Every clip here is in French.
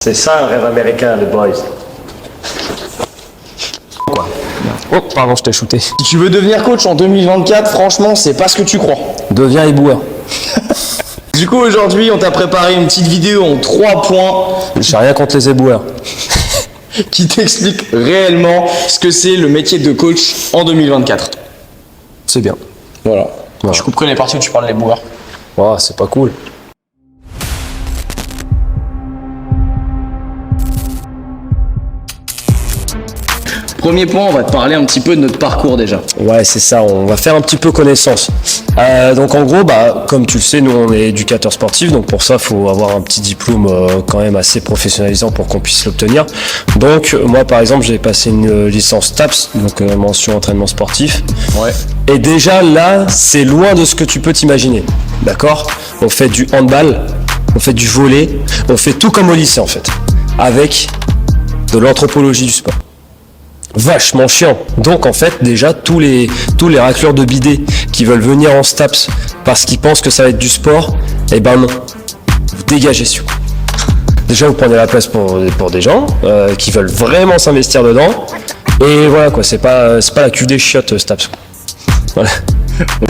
C'est ça un rêve américain, les boys. Quoi? Oh, pardon, je t'ai shooté. Si tu veux devenir coach en 2024, franchement, c'est pas ce que tu crois. Deviens éboueur. Du coup, aujourd'hui, on t'a préparé une petite vidéo en 3 points J'ai rien contre les éboueurs. qui t'explique réellement ce que c'est le métier de coach en 2024. C'est bien. Voilà. Voilà. Je couperai les parties où tu parles des boueurs. Oh, c'est pas cool. Premier point, on va te parler un petit peu de notre parcours déjà. Ouais, c'est ça, on va faire un petit peu connaissance. Donc en gros, comme tu le sais, nous on est éducateur sportif, donc pour ça, il faut avoir un petit diplôme quand même assez professionnalisant pour qu'on puisse l'obtenir. Donc moi par exemple, j'ai passé une licence TAPS, donc mention entraînement sportif. Ouais. Et déjà là, c'est loin de ce que tu peux t'imaginer, d'accord? On fait du handball, on fait du volley, on fait tout comme au lycée en fait, avec de l'anthropologie du sport. Vachement chiant. Donc en fait déjà tous les racleurs de bidet qui veulent venir en STAPS parce qu'ils pensent que ça va être du sport, eh ben non. Vous dégagez sur. Déjà vous prenez la place pour des gens qui veulent vraiment s'investir dedans. Et voilà quoi, c'est pas la cul des chiottes STAPS. Voilà.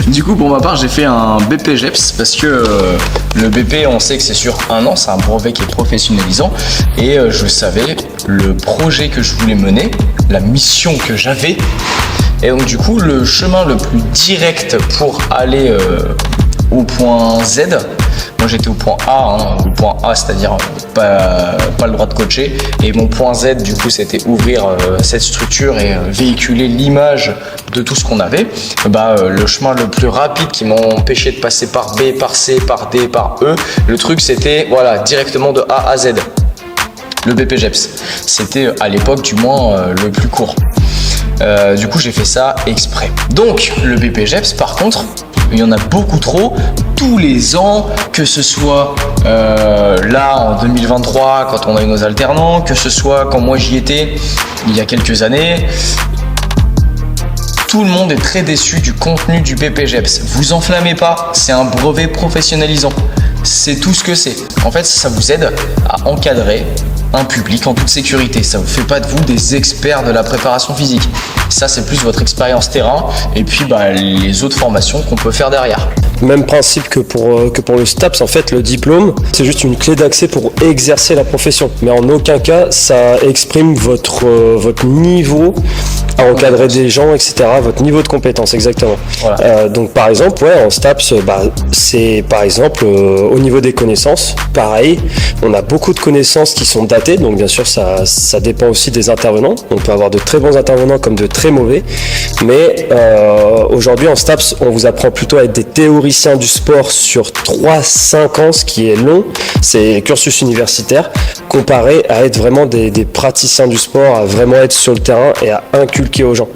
Du coup, pour ma part, j'ai fait un BPGEPS parce que le BP, on sait que c'est sur 1 an, c'est un brevet qui est professionnalisant. Et je savais le projet que je voulais mener, la mission que j'avais. Et donc, du coup, le chemin le plus direct pour aller au point Z, moi j'étais au point A, le point A c'est-à-dire pas le droit de coacher, et mon point Z du coup c'était ouvrir cette structure et véhiculer l'image de tout ce qu'on avait. Le chemin le plus rapide qui m'a empêché de passer par B, par C, par D, par E, le truc c'était voilà directement de A à Z. Le BPGEPS, c'était à l'époque du moins le plus court. Du coup j'ai fait ça exprès. Donc le BPGEPS par contre, il y en a beaucoup trop, tous les ans, que ce soit là en 2023 quand on a eu nos alternants, que ce soit quand moi j'y étais il y a quelques années. Tout le monde est très déçu du contenu du BPGEPS. Vous enflammez pas, c'est un brevet professionnalisant. C'est tout ce que c'est. En fait, ça vous aide à encadrer un public en toute sécurité. Ça vous fait pas de vous des experts de la préparation physique. Ça, c'est plus votre expérience terrain et puis les autres formations qu'on peut faire derrière. Même principe que pour le STAPS, en fait, le diplôme, c'est juste une clé d'accès pour exercer la profession. Mais en aucun cas, ça exprime votre niveau à encadrer des gens, etc., votre niveau de compétence, exactement. Voilà. Donc, par exemple, en STAPS, c'est par exemple au niveau des connaissances, pareil, on a beaucoup de connaissances qui sont datées, donc bien sûr, ça dépend aussi des intervenants. On peut avoir de très bons intervenants comme de très mauvais, mais aujourd'hui, en STAPS, on vous apprend plutôt à être des théoriciens du sport sur 3-5 ans, ce qui est long, c'est cursus universitaire, comparé à être vraiment des praticiens du sport, à vraiment être sur le terrain et à inculquer aux gens.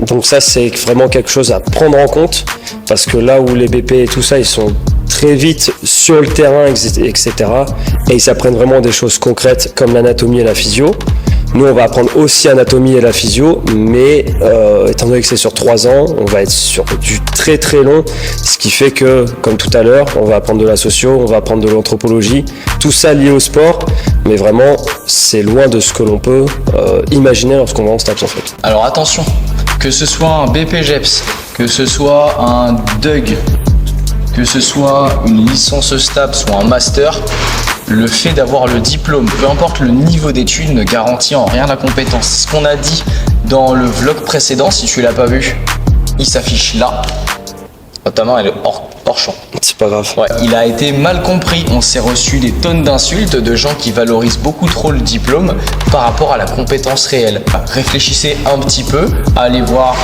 Donc ça, c'est vraiment quelque chose à prendre en compte, parce que là où les BP et tout ça, ils sont très vite sur le terrain, etc. Et ils apprennent vraiment des choses concrètes comme l'anatomie et la physio. Nous, on va apprendre aussi anatomie et la physio, mais étant donné que c'est sur 3 ans, on va être sur du très très long, ce qui fait que, comme tout à l'heure, on va apprendre de la socio, on va apprendre de l'anthropologie, tout ça lié au sport, mais vraiment, c'est loin de ce que l'on peut imaginer lorsqu'on va en STAPS en fait. Alors attention, que ce soit un BPGEPS, que ce soit un DUG, que ce soit une licence STAPS ou un master, le fait d'avoir le diplôme, peu importe le niveau d'études, ne garantit en rien la compétence. C'est ce qu'on a dit dans le vlog précédent, si tu l'as pas vu, il s'affiche là. Ta main elle est hors champ. C'est pas grave. Ouais, il a été mal compris. On s'est reçu des tonnes d'insultes de gens qui valorisent beaucoup trop le diplôme par rapport à la compétence réelle. Réfléchissez un petit peu à aller voir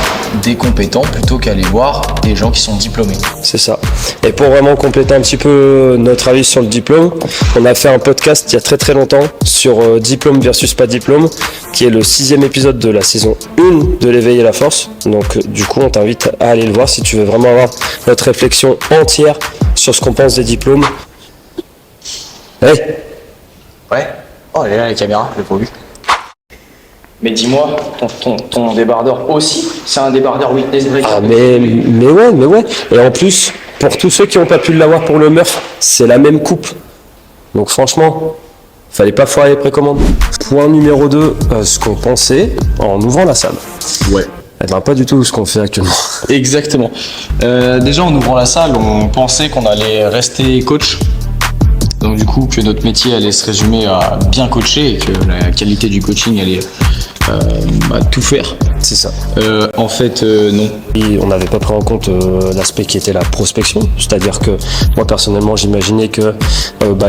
des compétents plutôt qu'à aller voir des gens qui sont diplômés. C'est ça. Et pour vraiment compléter un petit peu notre avis sur le diplôme, on a fait un podcast il y a très très longtemps sur diplôme versus pas diplôme, qui est le 6e épisode de la saison 1 de l'éveil et la force. Donc du coup, on t'invite à aller le voir si tu veux vraiment avoir notre réflexion entière sur ce qu'on pense des diplômes. Hey. Ouais. Oh, elle est là la caméra, je l'ai pas vu. Mais dis-moi, ton débardeur aussi, c'est un débardeur Witness Break. Ah mais ouais. Et en plus, pour tous ceux qui n'ont pas pu l'avoir pour le Murph, c'est la même coupe. Donc franchement, Fallait pas foirer les précommandes. Point numéro 2, ce qu'on pensait en ouvrant la salle. Ouais. Eh ben, pas du tout ce qu'on fait actuellement. Exactement. Déjà en ouvrant la salle, on pensait qu'on allait rester coach. Donc du coup que notre métier allait se résumer à bien coacher et que la qualité du coaching allait tout faire. C'est ça. En fait, non. Et on n'avait pas pris en compte l'aspect qui était la prospection. C'est-à-dire que moi personnellement j'imaginais que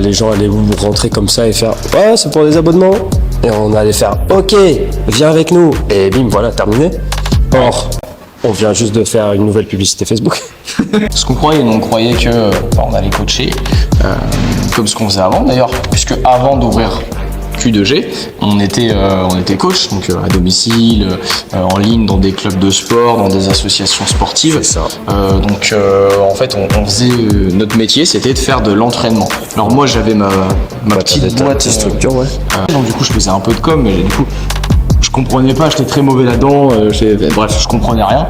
les gens allaient rentrer comme ça et faire « Ouais, c'est pour des abonnements !» Et on allait faire « Ok, viens avec nous !» Et bim, voilà, terminé. Or, on vient juste de faire une nouvelle publicité Facebook. Ce qu'on croyait, nous on croyait que on allait coacher comme ce qu'on faisait avant d'ailleurs, puisque avant d'ouvrir Q2G, on était coach, donc à domicile, en ligne, dans des clubs de sport, dans des associations sportives. C'est ça. En fait, on faisait notre métier, c'était de faire de l'entraînement. Alors moi, j'avais ma petite boîte structure, ouais. Donc du coup, je faisais un peu de com, mais du coup, je comprenais pas, j'étais très mauvais là-dedans. Bref, je comprenais rien.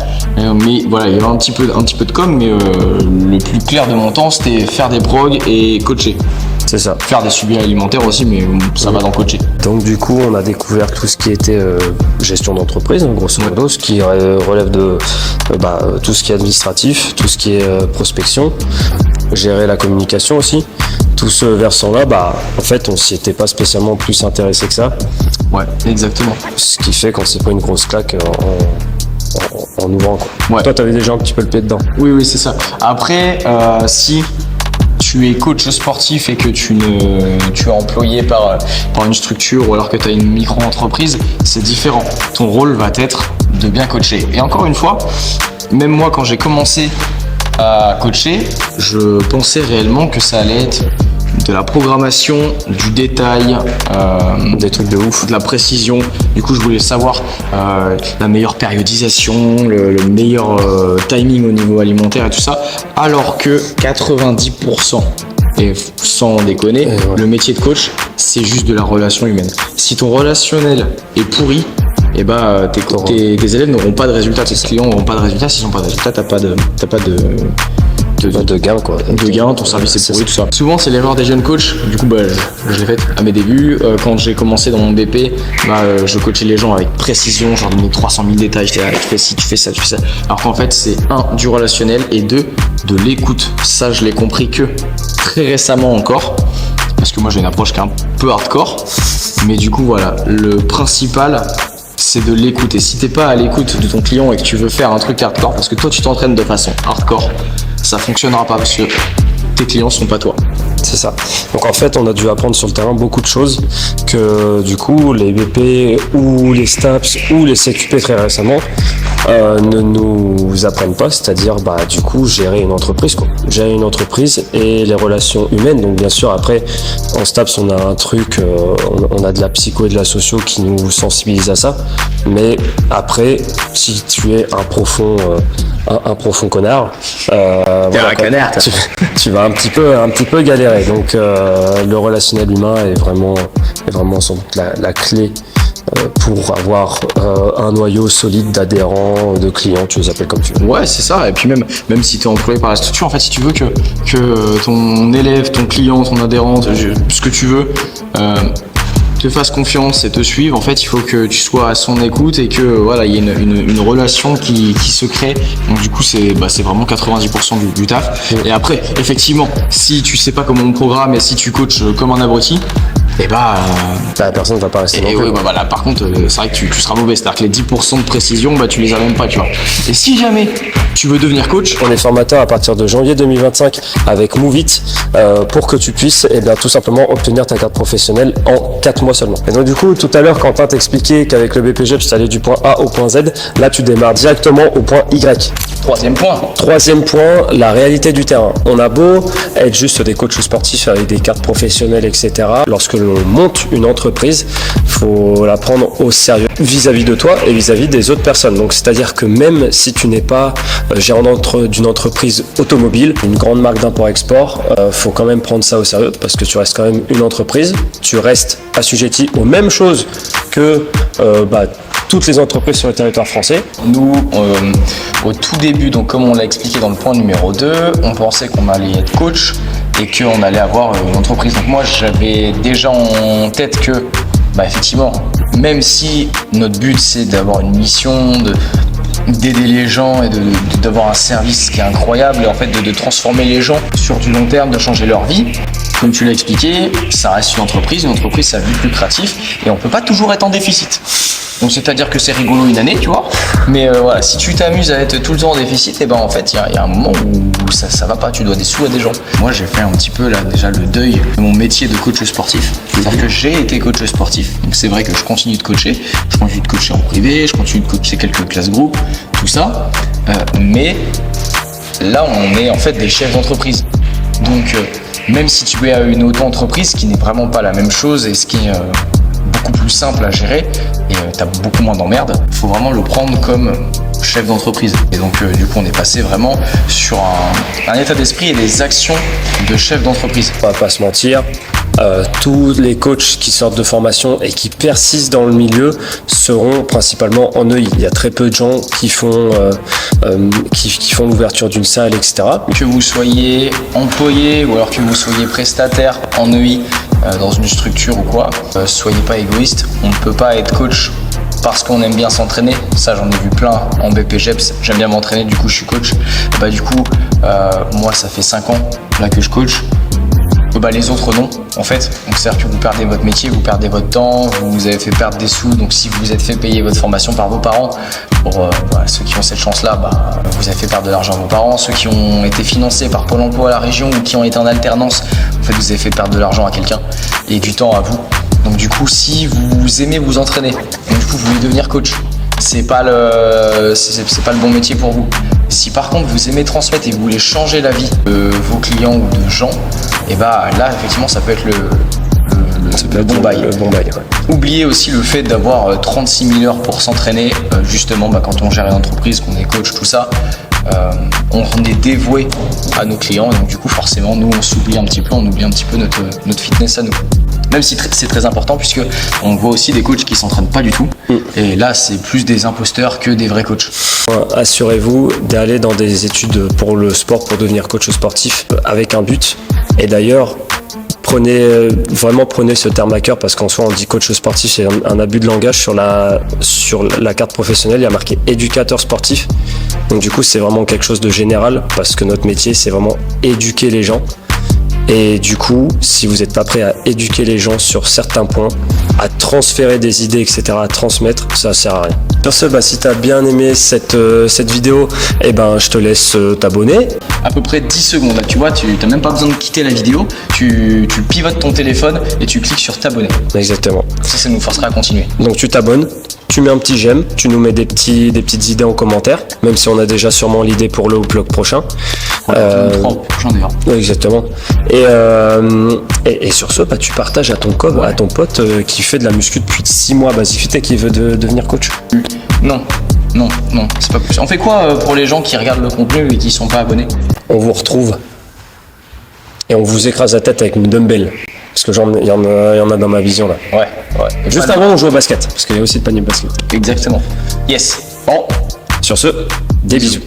Mais voilà, il y avait un petit peu de com, mais le plus clair de mon temps, c'était faire des progs et coacher. C'est ça. Faire des subis alimentaires aussi, mais ça va dans coacher. Donc du coup, on a découvert tout ce qui était gestion d'entreprise, grosso modo, ce qui relève de tout ce qui est administratif, tout ce qui est prospection, gérer la communication aussi. Tout ce versant-là, en fait, on s'y était pas spécialement plus intéressé que ça. Ouais, exactement. Ce qui fait qu'on s'est pris une grosse claque en ouvrant. Quoi. Ouais. Toi, t'avais déjà un petit peu le pied dedans. Oui, c'est ça. Après, si tu es coach sportif et que tu es employé par une structure ou alors que tu as une micro-entreprise, c'est différent. Ton rôle va être de bien coacher. Et encore une fois, même moi, quand j'ai commencé à coacher, je pensais réellement que ça allait être de la programmation, du détail, des trucs de ouf, de la précision. Du coup, je voulais savoir la meilleure périodisation, le meilleur timing au niveau alimentaire et tout ça. Alors que 90%, et sans déconner, le métier de coach, c'est juste de la relation humaine. Si ton relationnel est pourri, tes élèves n'auront pas de résultats, tes clients n'auront pas de résultats. S'ils n'ont pas de résultats, t'as pas de gain, quoi. De gain, ton service est pourri, tout ça. Souvent, c'est l'erreur des jeunes coachs. Du coup, je l'ai fait à mes débuts. Quand j'ai commencé dans mon BP, je coachais les gens avec précision, genre donnais 300 000 détails. J'étais là, tu fais ci, tu fais ça, tu fais ça. Alors qu'en fait, c'est du relationnel et de l'écoute. Ça, je l'ai compris que très récemment encore. Parce que moi, j'ai une approche qui est un peu hardcore. Mais du coup, voilà, le principal, c'est de l'écoute. Et si t'es pas à l'écoute de ton client et que tu veux faire un truc hardcore, parce que toi tu t'entraînes de façon hardcore, ça fonctionnera pas parce que tes clients sont pas toi. C'est ça. Donc en fait, on a dû apprendre sur le terrain beaucoup de choses que du coup les BP ou les STAPS ou les CQP très récemment ne nous apprennent pas, c'est-à-dire du coup gérer une entreprise, quoi. Gérer une entreprise et les relations humaines. Donc bien sûr après en STAPS on a un truc, on a de la psycho et de la socio qui nous sensibilise à ça, mais après si tu es un profond connard, connard, tu vas un petit peu galérer. Donc le relationnel humain est vraiment sans doute la clé pour avoir un noyau solide d'adhérents, de clients, tu les appelles comme tu veux. Ouais, c'est ça. Et puis même si tu es employé par la structure, en fait, si tu veux que ton élève, ton client, ton adhérent, ce que tu veux, te fasse confiance et te suive, en fait, il faut que tu sois à son écoute et que voilà, il y ait une relation qui se crée. Donc du coup, c'est vraiment 90% du taf. Et après, effectivement, si tu sais pas comment on programme et si tu coaches comme un abruti, personne ne va pas rester. Par contre, c'est vrai que tu seras mauvais. C'est-à-dire que les 10% de précision, tu les as même pas, tu vois. Et si jamais tu veux devenir coach, on est formateur à partir de janvier 2025 avec Moovit pour que tu puisses tout simplement obtenir ta carte professionnelle en 4 mois seulement. Et donc du coup, tout à l'heure, Quentin t'expliquait qu'avec le BPGEPS, tu allais du point A au point Z. Là, tu démarres directement au point Y. Troisième point, la réalité du terrain. On a beau être juste des coachs sportifs avec des cartes professionnelles, etc. Lorsque l'on monte une entreprise, faut la prendre au sérieux vis-à-vis de toi et vis-à-vis des autres personnes. Donc c'est-à-dire que même si tu n'es pas gérant d'une entreprise automobile, une grande marque d'import-export, faut quand même prendre ça au sérieux parce que tu restes quand même une entreprise, tu restes assujetti aux mêmes choses que toutes les entreprises sur le territoire français. Nous, au tout début, donc comme on l'a expliqué dans le point numéro 2, on pensait qu'on allait être coach et qu'on allait avoir une entreprise. Donc moi j'avais déjà en tête que effectivement, même si notre but c'est d'avoir une mission, d'aider les gens et d'avoir un service qui est incroyable et en fait de transformer les gens sur du long terme, de changer leur vie. Comme tu l'as expliqué, ça reste une entreprise ça a but lucratif et on peut pas toujours être en déficit. Donc c'est-à-dire que c'est rigolo une année, tu vois, mais voilà, si tu t'amuses à être tout le temps en déficit, et en fait il y a un moment où ça va pas, tu dois des sous à des gens. Moi j'ai fait un petit peu là déjà le deuil de mon métier de coach sportif, c'est-à-dire que j'ai été coach sportif, donc c'est vrai que je continue de coacher, en privé, je continue de coacher quelques classes groupes, tout ça, mais là on est en fait des chefs d'entreprise, donc même si tu es à une auto-entreprise, ce qui n'est vraiment pas la même chose et ce qui est beaucoup plus simple à gérer et tu as beaucoup moins d'emmerdes, il faut vraiment le prendre comme chef d'entreprise. Et donc du coup on est passé vraiment sur un état d'esprit et des actions de chef d'entreprise. On va pas se mentir, tous les coachs qui sortent de formation et qui persistent dans le milieu seront principalement en EI. Il y a très peu de gens qui font l'ouverture d'une salle, etc. Que vous soyez employé ou alors que vous soyez prestataire en EI dans une structure ou quoi, soyez pas égoïste. On ne peut pas être coach parce qu'on aime bien s'entraîner. Ça j'en ai vu plein en BPGEPS, j'aime bien m'entraîner, du coup je suis coach. Du coup moi ça fait 5 ans là que je coach. Les autres non en fait, donc c'est-à-dire que vous perdez votre métier, vous perdez votre temps, vous avez fait perdre des sous, donc si vous vous êtes fait payer votre formation par vos parents, pour ceux qui ont cette chance là, vous avez fait perdre de l'argent à vos parents, ceux qui ont été financés par Pôle emploi à la région ou qui ont été en alternance, en fait vous avez fait perdre de l'argent à quelqu'un et du temps à vous. Donc du coup si vous aimez vous entraîner, donc du coup vous voulez devenir coach, c'est pas le bon métier pour vous. Si par contre vous aimez transmettre et vous voulez changer la vie de vos clients ou de gens, et là effectivement ça peut être le bon bail. Oubliez aussi le fait d'avoir 36 000 heures pour s'entraîner, justement quand on gère une entreprise, qu'on est coach, tout ça, on est dévoué à nos clients, et donc du coup forcément nous on s'oublie un petit peu, on oublie un petit peu notre fitness à nous. Même si c'est très important, puisque on voit aussi des coachs qui s'entraînent pas du tout. Et là, c'est plus des imposteurs que des vrais coachs. Assurez-vous d'aller dans des études pour le sport, pour devenir coach sportif avec un but. Et d'ailleurs, prenez ce terme à cœur, parce qu'en soi, on dit coach sportif, c'est un abus de langage. Sur la carte professionnelle, il y a marqué éducateur sportif. Donc du coup, c'est vraiment quelque chose de général, parce que notre métier, c'est vraiment éduquer les gens. Et du coup, si vous n'êtes pas prêt à éduquer les gens sur certains points, à transférer des idées, etc., à transmettre, ça sert à rien. Sur ce, si tu as bien aimé cette vidéo, je te laisse t'abonner. À peu près 10 secondes, là, tu vois, tu n'as même pas besoin de quitter la vidéo, tu pivotes ton téléphone et tu cliques sur t'abonner. Exactement. Ça nous forcera à continuer. Donc tu t'abonnes, tu mets un petit j'aime, tu nous mets des petites idées en commentaire, même si on a déjà sûrement l'idée pour le vlog prochain. Prochain d'ailleurs. Exactement. Et sur ce, tu partages à ton pote qui fait de la muscu depuis 6 mois Basic Fit et qui veut devenir coach. Non, c'est pas possible. On fait quoi pour les gens qui regardent le contenu et qui sont pas abonnés? On vous retrouve et on vous écrase la tête avec une dumbbell. Parce que il y en a dans ma vision là. Ouais. Juste avant, on joue au basket, parce qu'il y a aussi le panier de basket. Exactement. Yes. Bon. Sur ce, des bisous.